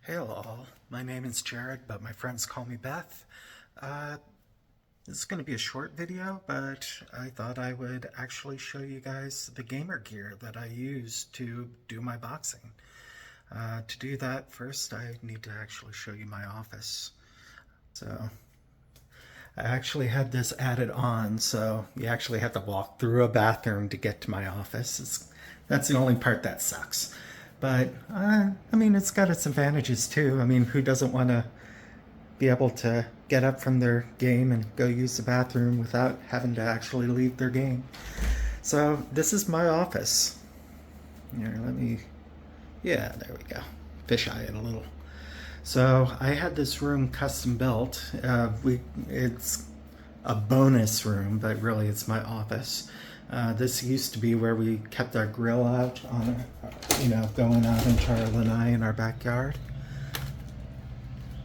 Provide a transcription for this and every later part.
Hello all, my name is Jared, but my friends call me Beth. Uh, this is going to be a short video, but I thought I would actually show you guys the gamer gear that I use to do my boxing. To do that, first I need to actually show you my office. So, I actually had this added on, so you actually have to walk through a bathroom to get to my office. That's the only part that sucks. But, I mean, it's got its advantages too. I mean, who doesn't want to be able to get up from their game and go use the bathroom without having to actually leave their game? So, this is my office. Here, yeah, there we go. Fisheye it a little. So I had this room custom built. It's a bonus room, but really it's my office. This used to be where we kept our grill out on, going out into our lanai in our backyard.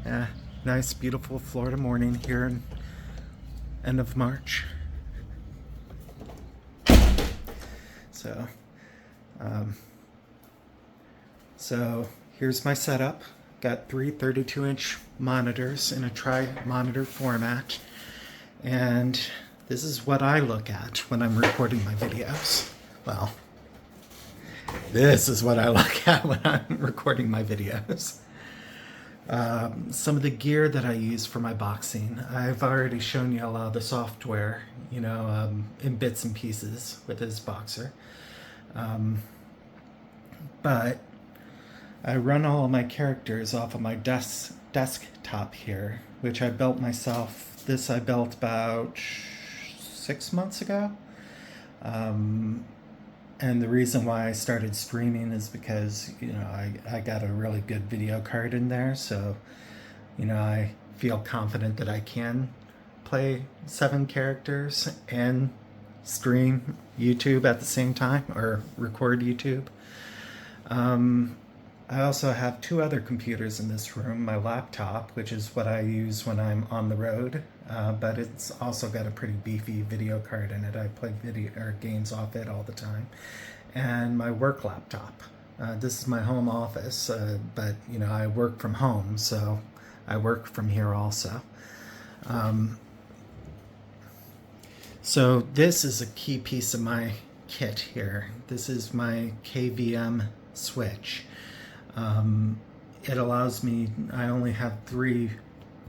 Yeah, nice, beautiful Florida morning here in end of March. So, so here's my setup. Got three 32-inch monitors in a tri-monitor format. And this is what I look at when I'm recording my videos. Well, this is what I look at when I'm recording my videos. Some of the gear that I use for my boxing, I've already shown you a lot of the software, in bits and pieces with this boxer. But I run all of my characters off of my desktop here, which I built myself. This I built about 6 months ago. And the reason why I started streaming is because, I got a really good video card in there. So, I feel confident that I can play 7 characters and stream YouTube at the same time, or record YouTube. I also have 2 other computers in this room. My laptop, which is what I use when I'm on the road, but it's also got a pretty beefy video card in it. I play video or games off it all the time. And my work laptop. This is my home office, but I work from home, so I work from here also. So this is a key piece of my kit here. This is my KVM switch. It allows me, I only have 3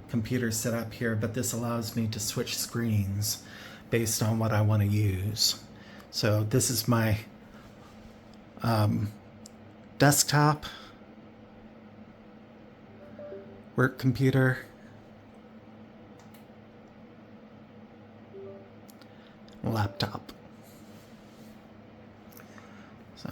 computers set up here, but this allows me to switch screens based on what I want to use. So this is my desktop, work computer, laptop. So.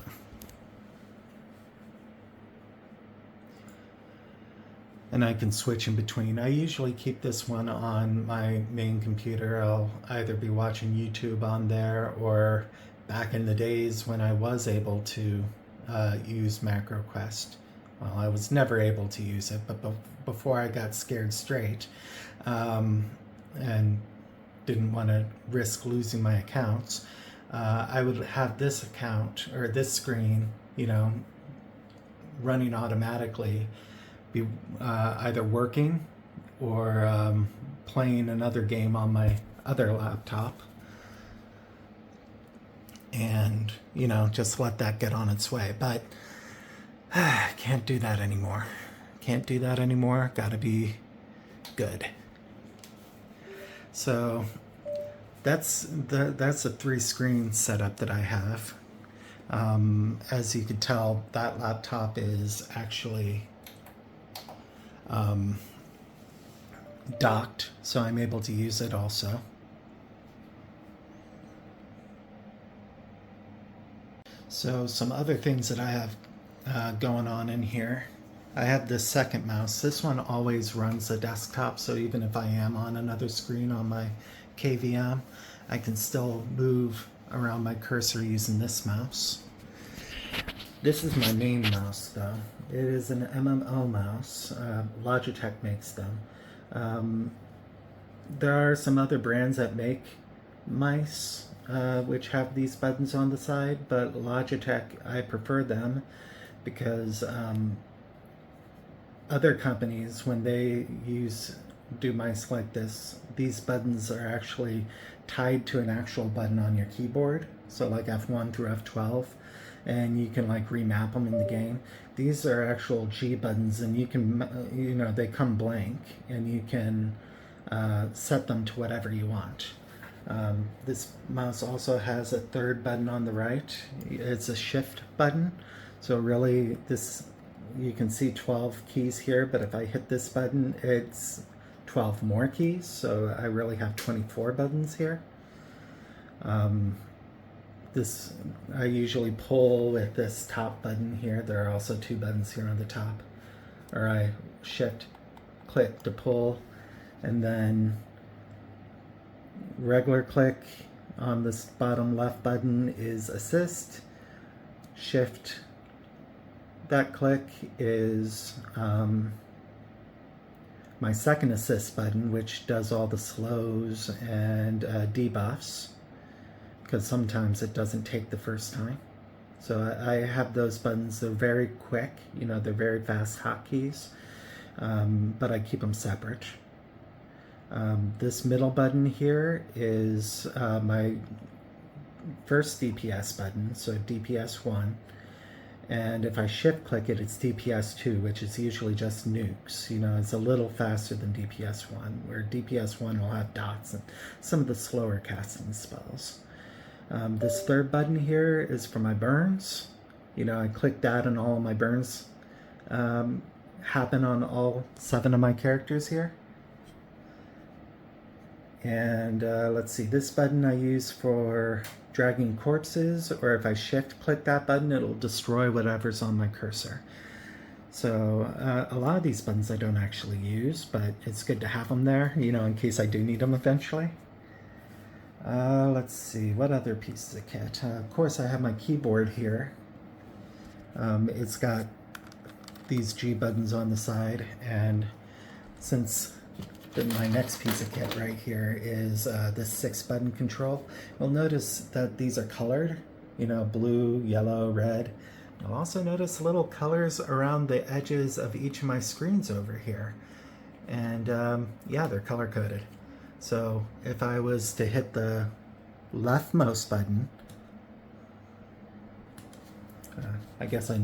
And I can switch in between. I usually keep this one on my main computer. I'll either be watching YouTube on there, or back in the days when I was able to use MacroQuest. Well, I was never able to use it, but before I got scared straight and didn't want to risk losing my accounts, I would have this account or this screen, running automatically, be either working or playing another game on my other laptop, and just let that get on its way. But can't do that anymore. Gotta be good. So that's a 3-screen setup that I have. As you can tell, that laptop is actually docked, so I'm able to use it also. So some other things that I have going on in here. I have this second mouse. This one always runs the desktop, so even if I am on another screen on my KVM, I can still move around my cursor using this mouse. This is my main mouse, though. It is an MMO mouse. Logitech makes them. There are some other brands that make mice, which have these buttons on the side, but Logitech, I prefer them because other companies, when they do mice like this, these buttons are actually tied to an actual button on your keyboard. So like F1 through F12, and you can like remap them in the game. These are actual G buttons, and you can, they come blank, and you can set them to whatever you want. This mouse also has a third button on the right. It's a shift button. So really you can see 12 keys here, but if I hit this button, it's 12 more keys. So I really have 24 buttons here. I usually pull with this top button here. There are also 2 buttons here on the top. Or I shift click to pull, and then regular click on this bottom left button is assist. Shift, that click is my second assist button, which does all the slows and debuffs, because sometimes it doesn't take the first time. So I have those buttons. They're very quick, they're very fast hotkeys, but I keep them separate. This middle button here is my first DPS button, so DPS 1. And if I shift click it, it's DPS 2, which is usually just nukes. It's a little faster than DPS 1, where DPS 1 will have dots and some of the slower casting spells. This third button here is for my burns. I click that and all of my burns happen on all 7 of my characters here. And let's see, this button I use for dragging corpses, or if I shift click that button, it'll destroy whatever's on my cursor. So a lot of these buttons I don't actually use, but it's good to have them there, in case I do need them eventually. Let's see, what other pieces of kit? Of course, I have my keyboard here. It's got these G buttons on the side, and since my next piece of kit right here is this 6-button control, you'll notice that these are colored, blue, yellow, red. You'll also notice little colors around the edges of each of my screens over here. And yeah, they're color-coded. So if I was to hit the leftmost button, I guess I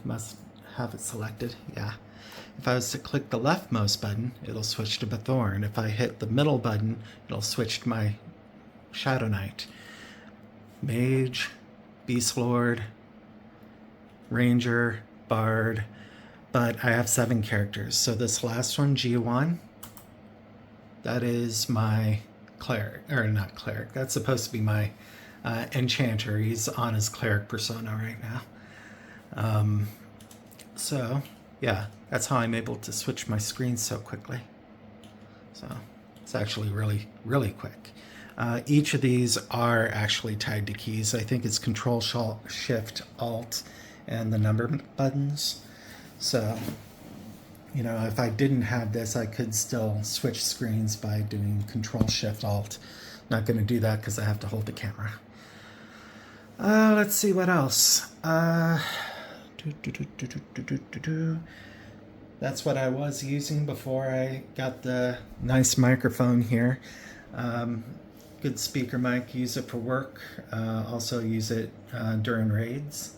must have it selected, yeah. If I was to click the leftmost button, it'll switch to Bthorn. If I hit the middle button, it'll switch to my Shadow Knight. Mage, Beast Lord, Ranger, Bard, but I have 7 characters. So this last one, G1, that is my cleric, or not cleric, that's supposed to be my enchanter. He's on his cleric persona right now. So yeah, that's how I'm able to switch my screens so quickly. So it's actually really, really quick. Each of these are actually tied to keys. I think it's Control, Shift, Alt, and the number buttons. So, if I didn't have this, I could still switch screens by doing Control, Shift, Alt. Not going to do that because I have to hold the camera. Let's see what else. That's what I was using before I got the nice microphone here. Good speaker mic, use it for work. Also use it during raids.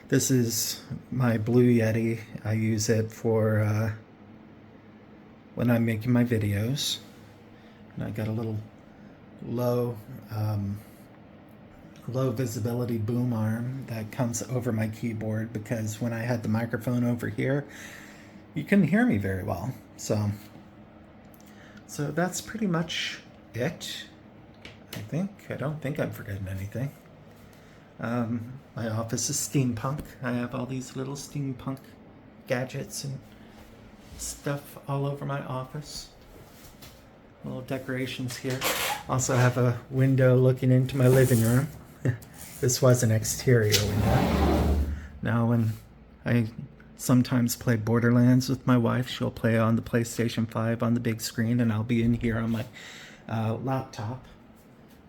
This is my Blue Yeti. I use it for when I'm making my videos. And I got a little low visibility boom arm that comes over my keyboard, because when I had the microphone over here, you couldn't hear me very well. So that's pretty much it, I think. I don't think I'm forgetting anything. My office is steampunk. I have all these little steampunk gadgets and stuff all over my office. Little decorations here. Also have a window looking into my living room. This was an exterior window. Now when I sometimes play Borderlands with my wife, she'll play on the PlayStation 5 on the big screen, and I'll be in here on my laptop.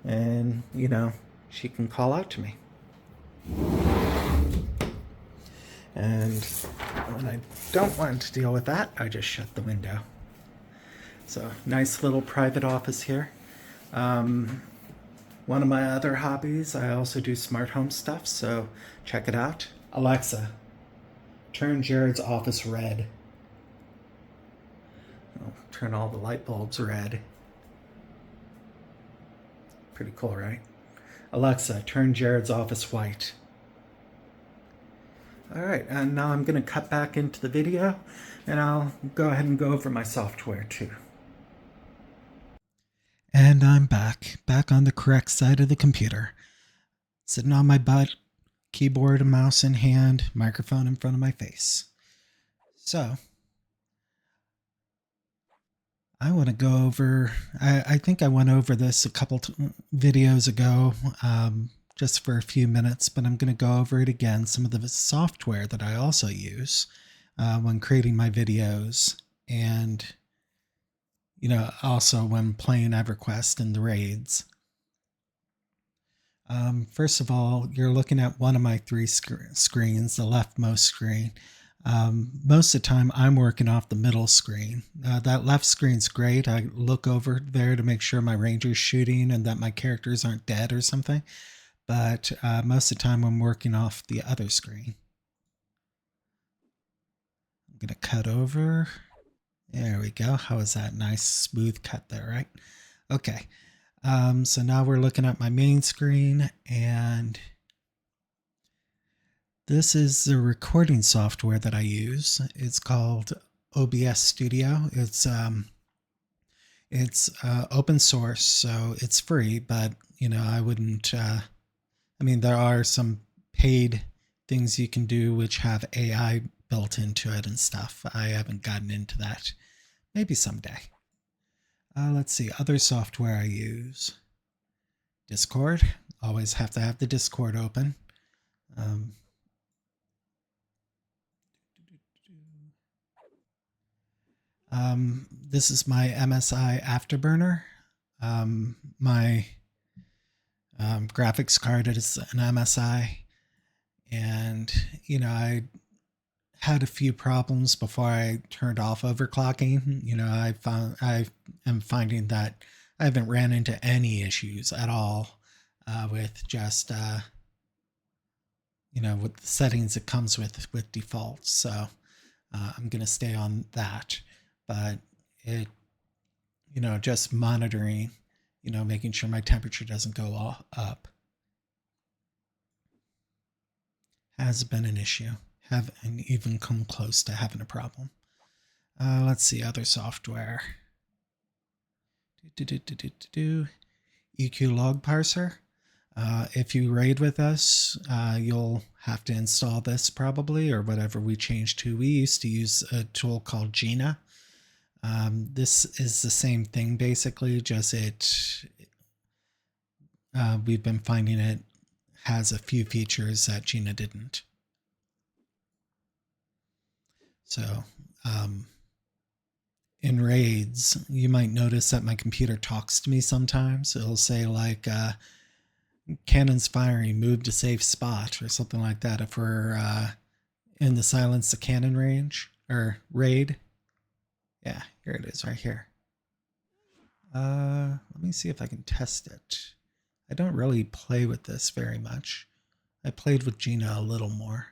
And, she can call out to me. And when I don't want to deal with that, I just shut the window. So nice little private office here. One of my other hobbies, I also do smart home stuff, so check it out. Alexa, turn Jared's office red. I'll turn all the light bulbs red. Pretty cool, right? Alexa, turn Jared's office white. All right, and now I'm going to cut back into the video, and I'll go ahead and go over my software too. And I'm back on the correct side of the computer. Sitting on my butt, keyboard and mouse in hand, microphone in front of my face. So, I want to go over, I think I went over this a couple videos ago, just for a few minutes, but I'm going to go over it again, some of the software that I also use when creating my videos, and also when playing EverQuest and the raids. First of all, you're looking at one of my three screens, the leftmost screen. Most of the time I'm working off the middle screen. That left screen's great. I look over there to make sure my ranger's shooting and that my characters aren't dead or something. But most of the time I'm working off the other screen. I'm going to cut over. There we go. How is that? Nice smooth cut there, right? Okay. So now we're looking at my main screen, and this is the recording software that I use. It's called OBS Studio. It's open source, so it's free, but I wouldn't, there are some paid things you can do which have AI built into it and stuff. I haven't gotten into that. Maybe someday. Let's see, other software I use. Discord. Always have to have the Discord open. This is my MSI Afterburner. My graphics card is an MSI. And, I had a few problems before I turned off overclocking. I am finding that I haven't ran into any issues at all with just with the settings it comes with default. So I'm gonna stay on that, but it just monitoring, making sure my temperature doesn't go up has been an issue. Haven't even come close to having a problem. Let's see, other software. EQ log parser. If you raid with us, you'll have to install this probably, or whatever we changed to. We used to use a tool called Gina. This is the same thing basically, just we've been finding it has a few features that Gina didn't. So, in raids, you might notice that my computer talks to me sometimes. It'll say like, cannons firing, move to safe spot, or something like that if we're in the silence the cannon range, or raid. Yeah, here it is right here. Let me see if I can test it. I don't really play with this very much. I played with Gina a little more.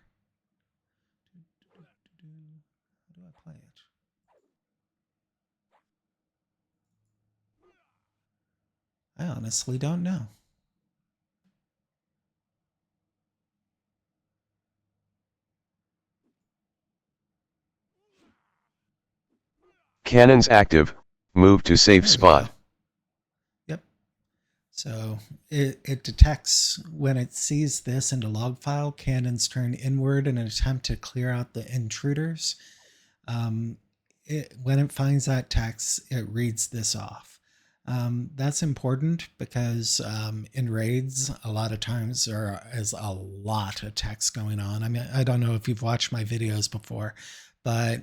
I honestly don't know. Cannons active. Move to safe spot. Yep. So it detects when it sees this in the log file, cannons turn inward in an attempt to clear out the intruders. When it finds that text, it reads this off. That's important because in raids, a lot of times there is a lot of text going on. I mean, I don't know if you've watched my videos before, but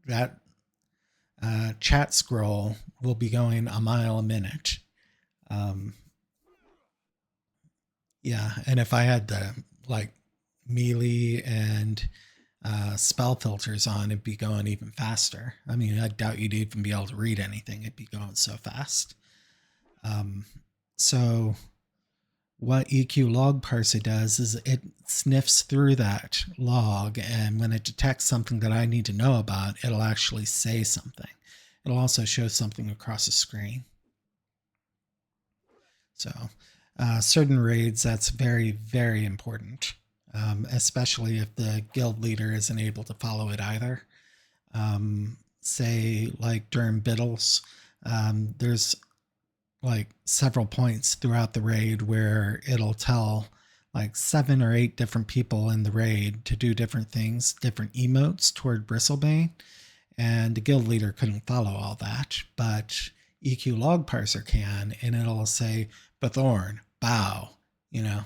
that chat scroll will be going a mile a minute. Yeah, and if I had the like melee and and spell filters on, it'd be going even faster. I mean, I doubt you'd even be able to read anything. It'd be going so fast. So what EQ log parser does is it sniffs through that log, and when it detects something that I need to know about, it'll actually say something. It'll also show something across the screen. So certain raids, that's very, very important, especially if the guild leader isn't able to follow it either. Say like during Biddles, there's like several points throughout the raid where it'll tell like 7 or 8 different people in the raid to do different things, different emotes toward Bristlebane, and the guild leader couldn't follow all that, but EQ log parser can, and it'll say Bathorn, bow, you know.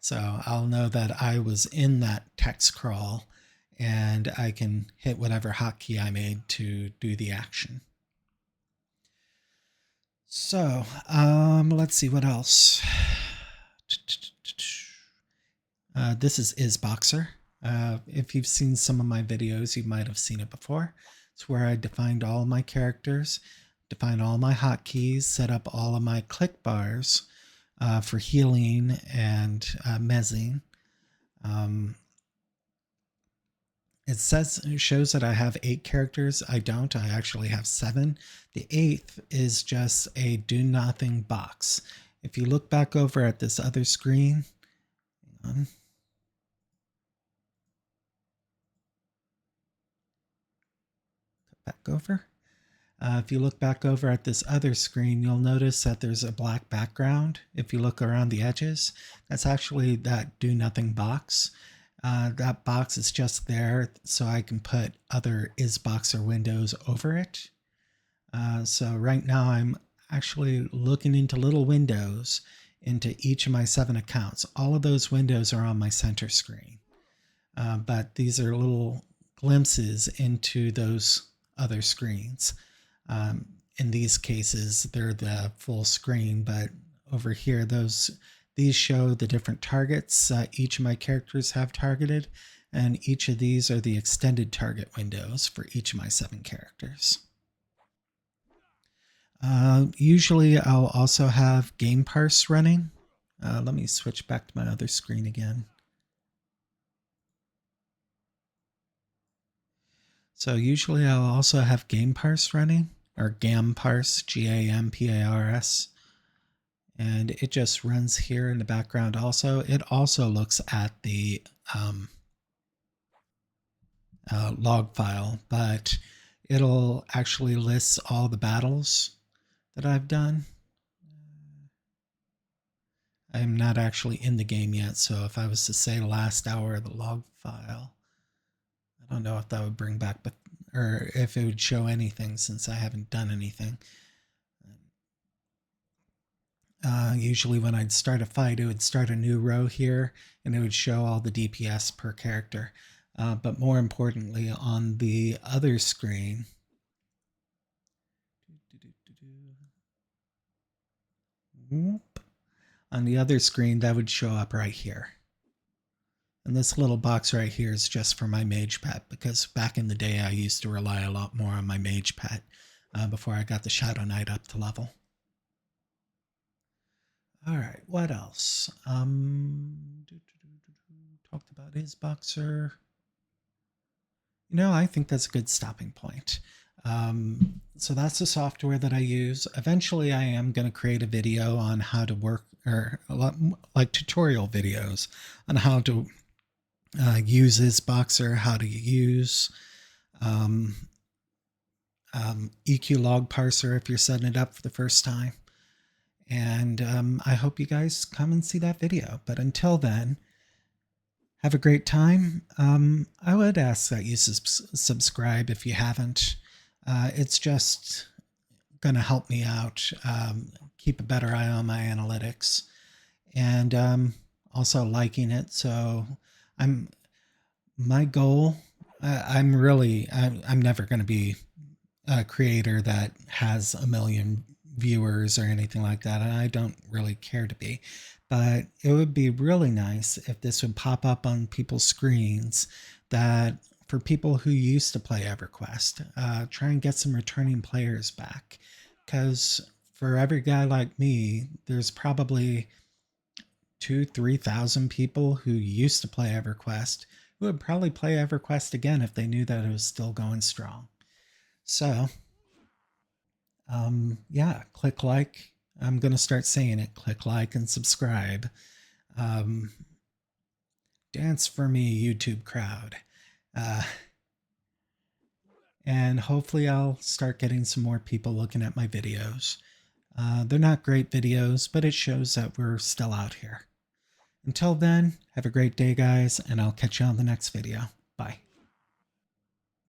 So I'll know that I was in that text crawl, and I can hit whatever hotkey I made to do the action. So, let's see what else. This is Izboxer. If you've seen some of my videos, you might have seen it before. It's where I defined all my characters, defined all my hotkeys, set up all of my click bars for healing and mezzing. It shows that I have 8 characters. I don't. I actually have 7. The 8th is just a do nothing box. If you look back over at this other screen, hang on. Back over. If you look back over at this other screen, you'll notice that there's a black background. If you look around the edges, that's actually that do nothing box. That box is just there so I can put other Izboxer windows over it. So right now I'm actually looking into little windows into each of my 7 accounts. All of those windows are on my center screen. But these are little glimpses into those other screens. In these cases, they're the full screen, but over here, these show the different targets each of my characters have targeted, and each of these are the extended target windows for each of my 7 characters. Usually I'll also have game parse running. Let me switch back to my other screen again. So usually I'll also have game parse running, or GAM parse, GAMPARS. And it just runs here in the background also. It also looks at the log file, but it'll actually list all the battles that I've done. I'm not actually in the game yet, so if I was to say last hour of the log file, I don't know if that would bring back, or if it would show anything since I haven't done anything. Usually when I'd start a fight, it would start a new row here, and it would show all the DPS per character. But more importantly, on the other screen, that would show up right here. And this little box right here is just for my mage pet, because back in the day I used to rely a lot more on my mage pet before I got the Shadow Knight up to level. All right, what else? Talked about Izboxer. You know, I think that's a good stopping point. So that's the software that I use. Eventually, I am going to create a video on how to work, or a lot like tutorial videos on how to use Izboxer, how to use EQ log parser if you're setting it up for the first time. And I hope you guys come and see that video. But until then, have a great time. I would ask that you subscribe if you haven't. It's just going to help me out, keep a better eye on my analytics, and also liking it. So my goal, I'm never going to be a creator that has 1 million viewers or anything like that, and I don't really care to be. But it would be really nice if this would pop up on people's screens, that for people who used to play EverQuest, try and get some returning players back. Because for every guy like me, there's probably 2,000-3,000 people who used to play EverQuest who would probably play EverQuest again if they knew that it was still going strong. So, yeah, click like. I'm going to start saying it. Click like and subscribe. Dance for me, YouTube crowd. And hopefully I'll start getting some more people looking at my videos. They're not great videos, but it shows that we're still out here. Until then, have a great day, guys, and I'll catch you on the next video. Bye.